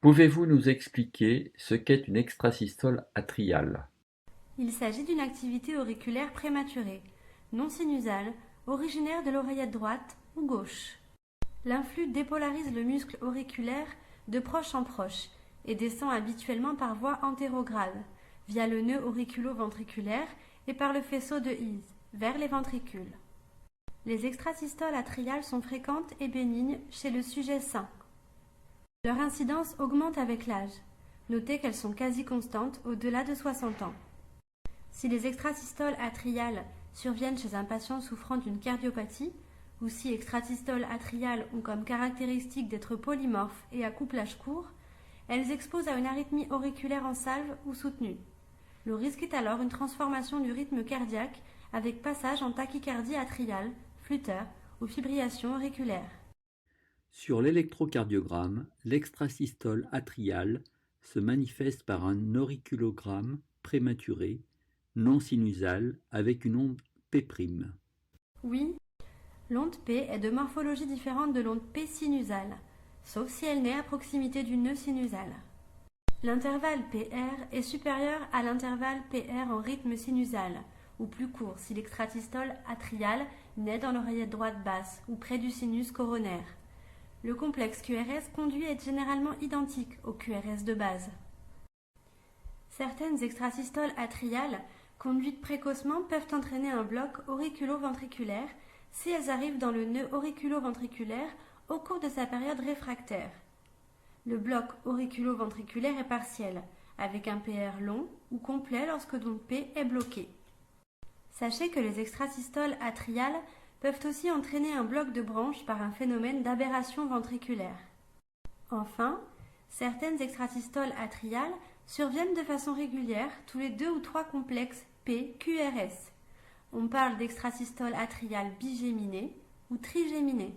Pouvez-vous nous expliquer ce qu'est une extrasystole atriale? Il s'agit d'une activité auriculaire prématurée, non sinusale, originaire de l'oreillette droite ou gauche. L'influx dépolarise le muscle auriculaire de proche en proche et descend habituellement par voie antérograde, via le nœud auriculo-ventriculaire et par le faisceau de His, vers les ventricules. Les extrasystoles atriales sont fréquentes et bénignes chez le sujet sain. Leur incidence augmente avec l'âge. Notez qu'elles sont quasi constantes au-delà de 60 ans. Si les extrasystoles atriales surviennent chez un patient souffrant d'une cardiopathie, ou si extrasystoles atriales ont comme caractéristique d'être polymorphes et à couplage court, elles exposent à une arythmie auriculaire en salve ou soutenue. Le risque est alors une transformation du rythme cardiaque avec passage en tachycardie atriale, flûteur ou fibrillation auriculaire. Sur l'électrocardiogramme, l'extrasystole atriale se manifeste par un auriculogramme prématuré, non sinusal, avec une onde P'. Oui, l'onde P est de morphologie différente de l'onde P sinusale, sauf si elle naît à proximité du nœud sinusal. L'intervalle PR est supérieur à l'intervalle PR en rythme sinusal, ou plus court si l'extrasystole atriale naît dans l'oreillette droite basse ou près du sinus coronaire. Le complexe QRS conduit est généralement identique au QRS de base. Certaines extrasystoles atriales, conduites précocement, peuvent entraîner un bloc auriculo-ventriculaire si elles arrivent dans le nœud auriculo-ventriculaire au cours de sa période réfractaire. Le bloc auriculo-ventriculaire est partiel, avec un PR long ou complet lorsque l'onde P est bloquée. Sachez que les extrasystoles atriales peuvent aussi entraîner un bloc de branche par un phénomène d'aberration ventriculaire. Enfin, certaines extrasystoles atriales surviennent de façon régulière tous les 2 ou 3 complexes P-QRS. On parle d'extrasystole atriale bigéminée ou trigéminée.